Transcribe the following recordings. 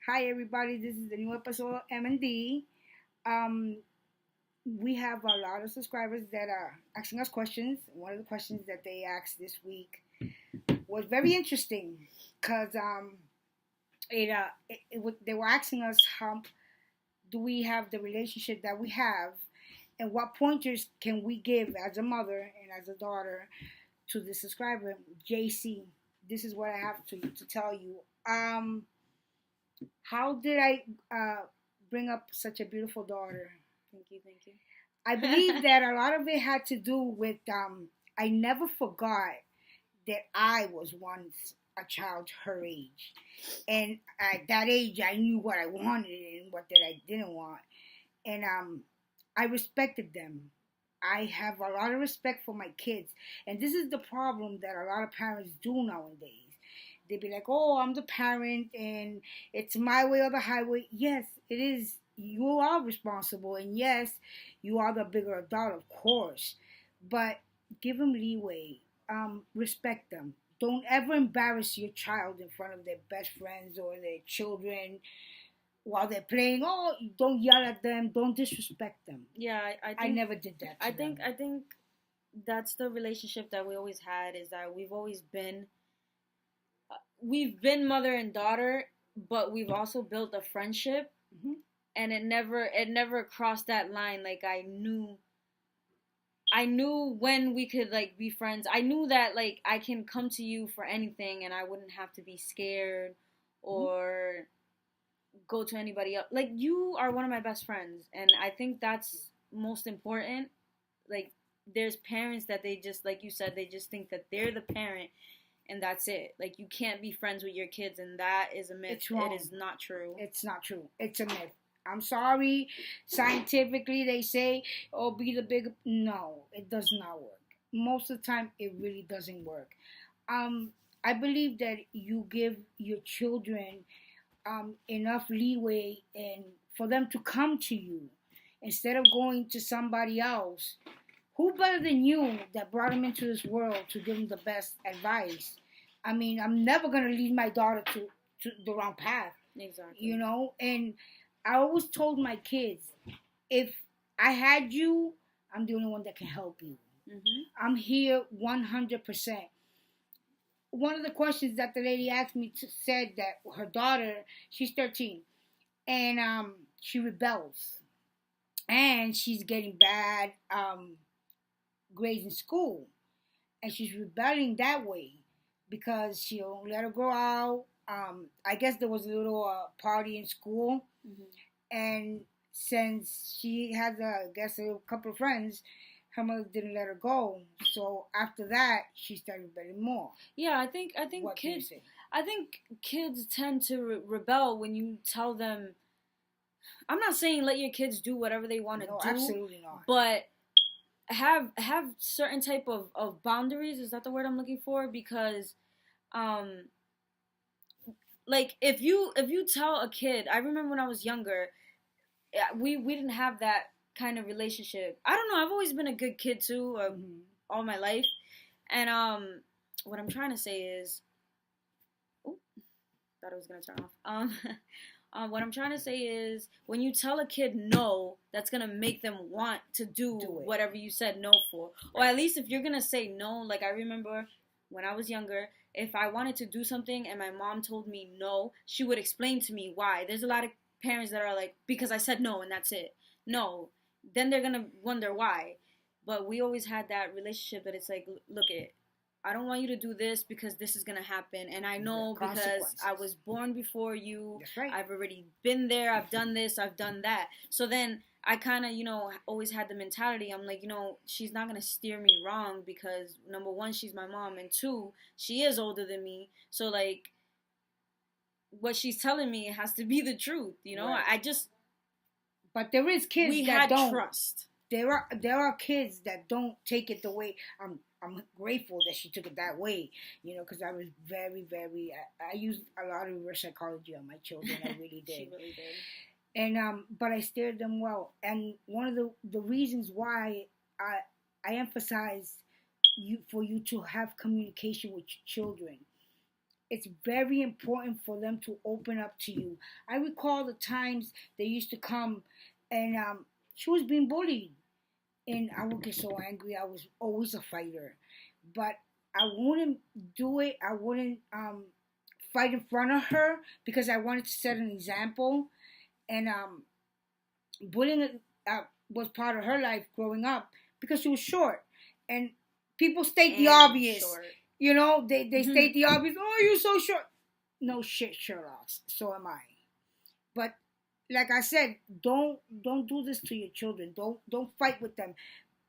Hi, everybody. This is the new episode of MandD. Um, we have a lot of subscribers that are asking us questions. One of the questions that they asked this week was very interesting because they were asking us how do we have the relationship that we have, and what pointers can we give as a mother and as a daughter to the subscriber JC. This is what I have to tell you. How did I bring up such a beautiful daughter? Thank you, thank you. I believe that a lot of it had to do with I never forgot that I was once a child her age. And at that age, I knew what I wanted and what that I didn't want. And I respected them. I have a lot of respect for my kids. And this is the problem that a lot of parents do nowadays. They'd be like, oh, I'm the parent and it's my way or the highway. Yes, it is. You are responsible. And yes, you are the bigger adult, of course. But give them leeway. Respect them. Don't ever embarrass your child in front of their best friends or their children while they're playing. Oh, don't yell at them. Don't disrespect them. Yeah, I think I never did that. I think that's the relationship that we always had. Is that we've been mother and daughter, but we've also built a friendship, and it never crossed that line. Like I knew when we could like be friends. I knew that like I can come to you for anything, and I wouldn't have to be scared or go to anybody else. Like you are one of my best friends, and I think that's most important. Like there's parents that they just like you said they just think that they're the parent and that's it. Like you can't be friends with your kids, and that is a myth. It's wrong. It is not true. It's not true. It's a myth. I'm sorry. Scientifically, they say, oh, be the big. No, it does not work. Most of the time, it really doesn't work. Um, I believe that you give your children enough leeway and for them to come to you instead of going to somebody else. Who better than you that brought them into this world to give them the best advice? I mean, I'm never going to lead my daughter to the wrong path. Exactly. You know, and I always told my kids, if I had you, I'm the only one that can help you. I'm here 100%. One of the questions that the lady asked me said that her daughter, she's 13, and she rebels, and she's getting bad grades in school, and she's rebelling that way because she don't let her go out. I guess there was a little party in school, and since she has I guess a couple of friends, her mother didn't let her go. So after that, she started rebelling more. Yeah, I think What do you kids say? I think kids tend to rebel when you tell them. I'm not saying let your kids do whatever they want to No, do, absolutely not. but have certain type of boundaries. Is that the word I'm looking for? Because um like if you tell a kid, I remember when I was younger, we didn't have that kind of relationship. I don't know, I've always been a good kid too, all my life. And what I'm trying to say is, oh, thought it was gonna turn off. What I'm trying to say is, when you tell a kid no, that's gonna make them want to do whatever you said no for. Or at least if you're gonna say no, like I remember when I was younger, if I wanted to do something and my mom told me no, she would explain to me why. There's a lot of parents that are like, because I said no and that's it. No, then they're gonna wonder why. But we always had that relationship that it's like, look it, I don't want you to do this because this is gonna happen, and I know because I was born before you. That's right. I've already been there. I've done this. I've done that. So then I kind of, always had the mentality. I'm like, she's not gonna steer me wrong because number one, she's my mom, and two, she is older than me. So like, what she's telling me has to be the truth. Right. I just. But there is kids we that had don't. trust. There are kids that don't take it the way I'm grateful that she took it that way, because I was very, very. I used a lot of reverse psychology on my children. I really did. She really did. And but I steered them well. And one of the reasons why I emphasize for you to have communication with your children it's very important for them to open up to you. I recall the times they used to come and she was being bullied. And I would get so angry. I was always a fighter. But I wouldn't do it. I wouldn't fight in front of her because I wanted to set an example. And bullying was part of her life growing up because she was short. And people state the obvious. Short. You know, they state the obvious. Oh, you're so short. No shit, Sherlock. So am I. But like I said, don't do this to your children. Don't fight with them.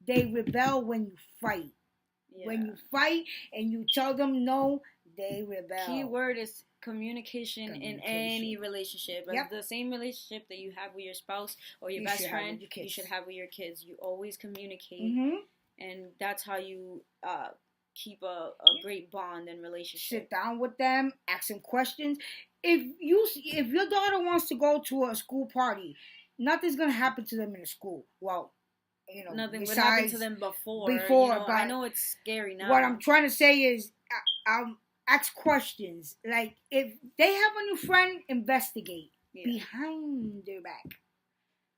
They rebel when you fight. Yeah. When you fight and you tell them no, they rebel. Key word is communication in any relationship. Yep. The same relationship that you have with your spouse or your best friend, you should have with your kids. You always communicate, and that's how you keep a great bond and relationship. Sit down with them, ask them questions. If your daughter wants to go to a school party, nothing's gonna happen to them in the school. Well, you know, nothing would happen to them before. You know, but I know it's scary now. What I'm trying to say is, ask questions. Like if they have a new friend, investigate behind their back.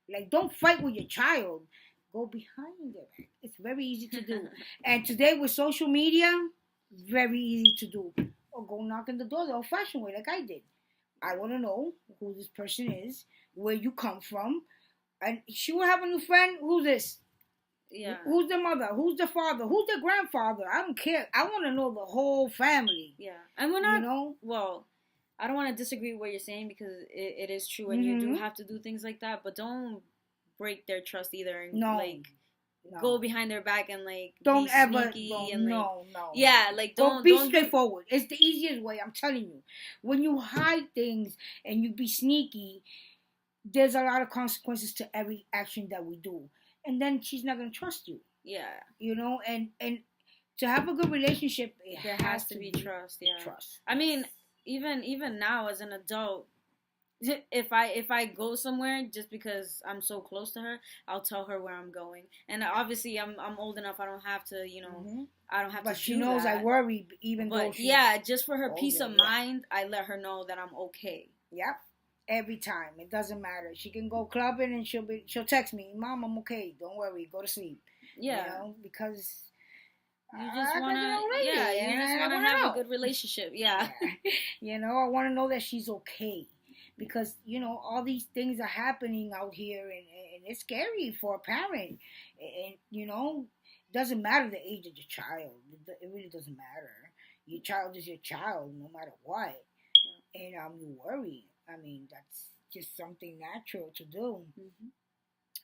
Like don't fight with your child. Go behind their back. It's very easy to do. And today with social media, very easy to do. Or go knock on the door the old-fashioned way, like I did. I want to know who this person is, where you come from. And she will have a new friend. Who's this? Yeah. Who's the mother? Who's the father? Who's the grandfather? I don't care. I want to know the whole family. Yeah. And we're not, well, I don't want to disagree with what you're saying because it is true and you do have to do things like that. But don't break their trust either and go behind their back and don't be ever sneaky and don't be straightforward. It's the easiest way, I'm telling you. When you hide things and you be sneaky, there's a lot of consequences to every action that we do, and then she's not gonna trust you. Yeah, you know, and to have a good relationship, there has to be trust. Yeah, trust. I mean, even now as an adult, if I go somewhere just because I'm so close to her, I'll tell her where I'm going. And obviously I'm old enough. I don't have to, I don't have to. But she knows that. I worry even though. But just for her peace of mind, I let her know that I'm okay. Yep. Every time. It doesn't matter. She can go clubbing and she'll text me, Mom, I'm okay. Don't worry. Go to sleep. Yeah. You know, because you just want to have a good relationship. Yeah. You know, I want to know that she's okay. Because, all these things are happening out here and it's scary for a parent. And, it doesn't matter the age of your child. It really doesn't matter. Your child is your child no matter what. And you worry. I mean, that's just something natural to do. Mm-hmm.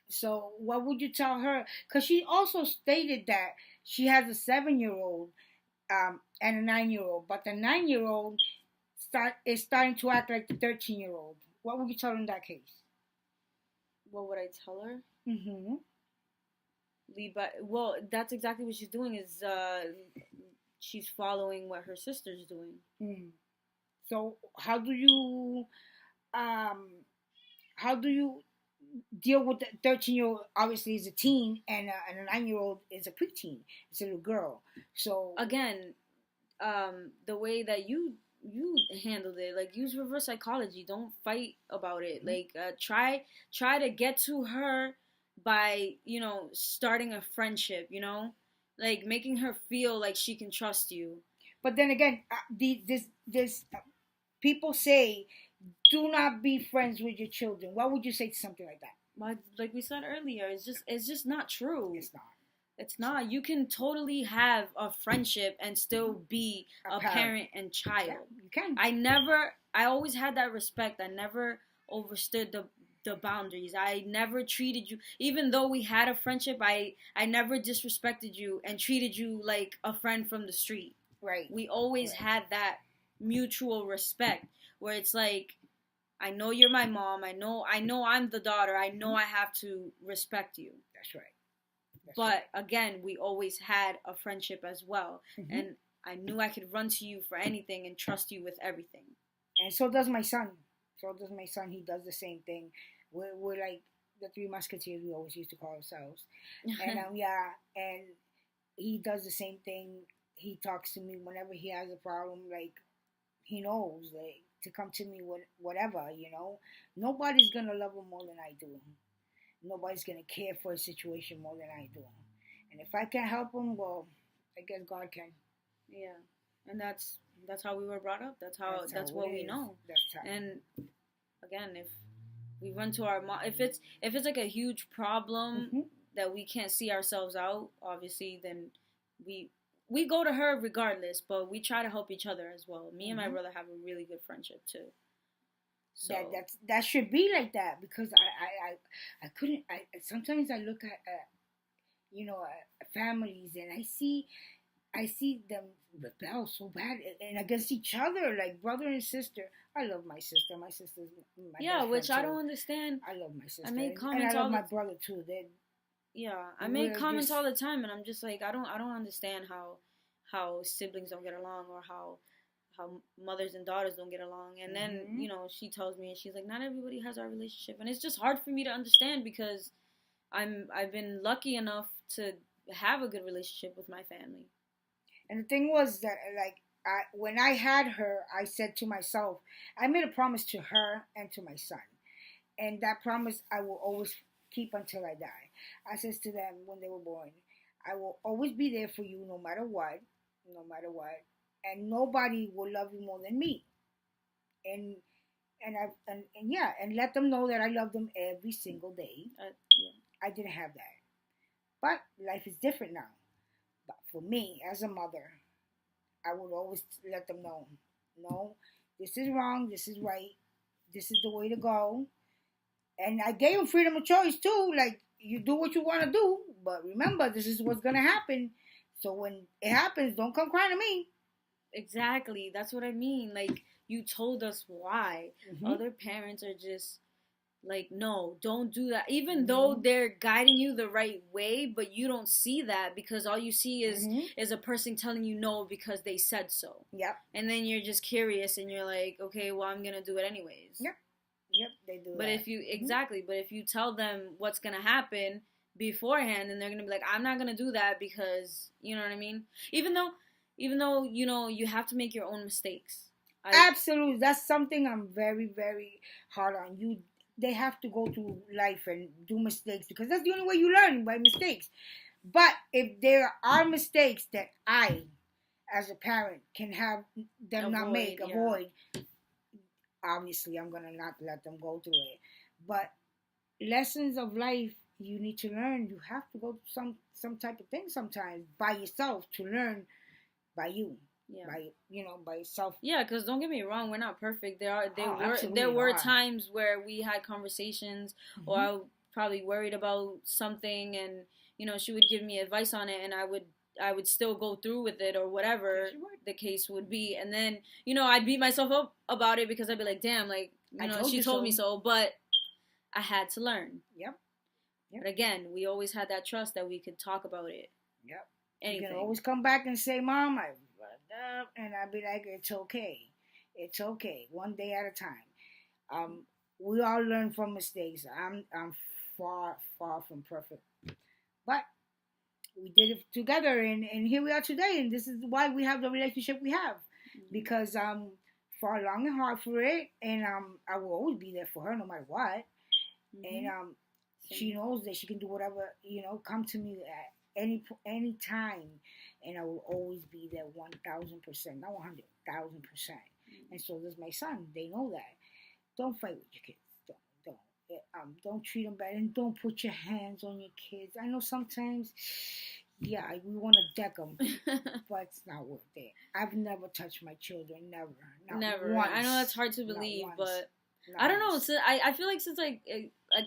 So what would you tell her? Because she also stated that she has a 7-year-old and a 9-year-old. But the 9-year-old is starting to act like the 13-year-old. What would you tell her in that case? What would I tell her? Mm-hmm. Well, that's exactly what she's doing. Is she's following what her sister's doing. Mm. So how do you deal with the 13-year-old? Obviously, is a teen, and a 9-year-old is a preteen. It's a little girl. So again, the way that you handled it, use reverse psychology. Don't fight about it. Mm-hmm. Try to get to her by starting a friendship. Making her feel like she can trust you. But then again, this people say, do not be friends with your children. What would you say to something like that? Like we said earlier, it's just not true. It's not. It's not. You can totally have a friendship and still be a parent and child. Yeah, you can. I always had that respect. I never overstood the boundaries. I never treated you, even though we had a friendship, I never disrespected you and treated you like a friend from the street. Right. We always had that mutual respect where it's like, I know you're my mom. I know I'm the daughter. I know I have to respect you. That's right. But again, we always had a friendship as well. Mm-hmm. And I knew I could run to you for anything and trust you with everything. And so does my son. He does the same thing. We're like the Three Musketeers, we always used to call ourselves. And and he does the same thing. He talks to me whenever he has a problem. he knows like to come to me with whatever, you know. Nobody's gonna love him more than I do. Nobody's gonna care for a situation more than I do. And if I can't help him, well, I guess God can. Yeah, and that's how we were brought up. That's what we know. That's how. And again, if we run to our mom, if it's like a huge problem Mm-hmm. that we can't see ourselves out, obviously, then we go to her regardless. But we try to help each other as well. Me and my brother have a really good friendship too. So That should be like that because I couldn't. Sometimes I look at you know families and I see them rebel so bad and against each other, like brother and sister. I love my sister. My sister's my yeah, best which friend, I don't understand. I love my sister. I make comments and I love all my brother too. Yeah, I make comments all the time, and I'm just like, I don't understand how siblings don't get along, or how mothers and daughters don't get along. And then she tells me, and she's like, not everybody has our relationship, and it's just hard for me to understand because I've been lucky enough to have a good relationship with my family. And the thing was that like when I had her, I said to myself, I made a promise to her and to my son, and that promise I will always keep until I die. I says to them when they were born, I will always be there for you no matter what, and nobody will love you more than me. And and let them know that I love them every single day. Yeah. I didn't have that, but life is different now. But for me as a mother, I would always let them know, no, this is wrong, this is right, this is the way to go. And I gave them freedom of choice too. Like, you do what you want to do, but remember, this is what's gonna happen. So when it happens, don't come crying to me. Exactly, that's what I mean. Like, you told us why. Other parents are just like, no, don't do that. Even though they're guiding you the right way, but you don't see that because all you see is a person telling you no because they said so. Yep. And then you're just curious and you're like, okay, well, I'm gonna do it anyways. Yep, they do. But that. if you tell them what's gonna happen beforehand, then they're gonna be like, I'm not gonna do that because, you know what I mean? Even though you have to make your own mistakes. Absolutely, that's something I'm very, very hard on. They have to go through life and do mistakes because that's the only way you learn, by mistakes. But if there are mistakes that I, as a parent, can have them avoid, obviously I'm gonna not let them go through it. But lessons of life you need to learn. You have to go through some type of thing sometimes by yourself to learn by you. Yeah. By yourself. Yeah, because don't get me wrong, we're not perfect. There were times where we had conversations, or I was probably worried about something, and she would give me advice on it, and I would still go through with it or whatever the case would be, and then I'd beat myself up about it because I'd be like, damn, like she told me so, but I had to learn. Yep. But again, we always had that trust that we could talk about it. Yep. Anything. You can always come back and say, Mom, and I'd be like, it's okay. It's okay. One day at a time. We all learn from mistakes. I'm far from perfect. But we did it together, and here we are today, and this is why we have the relationship we have. Because fought long and hard for it, and I will always be there for her no matter what. And she knows that she can do whatever, come to me at any time, and I will always be there 1,000%, not 100,000%. And so does my son. They know that. Don't fight with your kids. Don't treat them bad, and don't put your hands on your kids. I know sometimes, we want to deck them, but it's not worth it. I've never touched my children, never once. I know that's hard to believe, but I don't know. So I feel like since like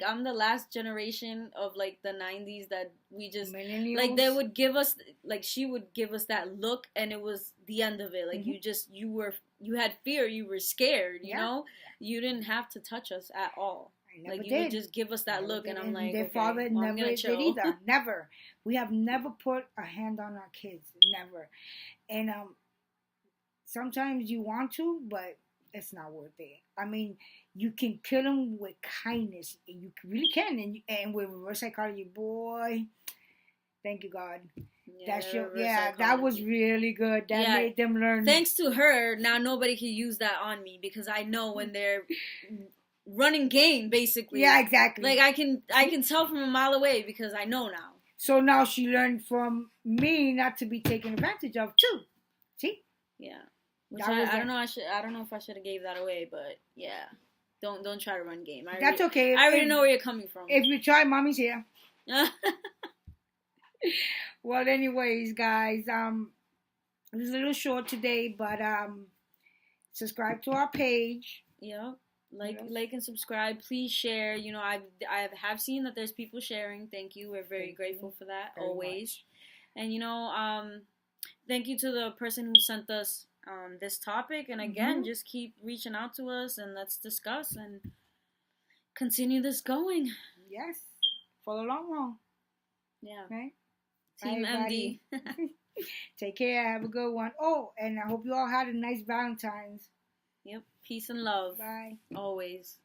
I'm the last generation of like the 90s that we just Millennials. Like they would give us, like she would give us that look and it was the end of it. Like you had fear, you were scared, you know? You didn't have to touch us at all. Like you would just give us that look and I'm like, their father never did either. Never. We have never put a hand on our kids. Never. And sometimes you want to, but it's not worth it. I mean, you can kill them with kindness. You really can. And with reverse psychology, boy, Thank you, God. Yeah, That was really good. That made them learn. Thanks to her, now nobody can use that on me because I know when they're running game, basically. Yeah, exactly. Like I can tell from a mile away because I know now. So now she learned from me not to be taken advantage of too. See? Yeah. Which I don't know. I don't know if I should have gave that away, but yeah. Don't try to run game. That's okay. I already know where you're coming from. If you try, mommy's here. Well, anyways, guys, it was a little short today, but subscribe to our page. Yep. Like and subscribe. Please share. You know, I have seen that there's people sharing. Thank you. We're very grateful for that always. Much. And you know, thank you to the person who sent us this topic. And again, just keep reaching out to us and let's discuss and continue this going. Yes, for the long run. Yeah. Right. Team MandD. Take care. Have a good one. Oh, and I hope you all had a nice Valentine's. Yep. Peace and love. Bye. Always.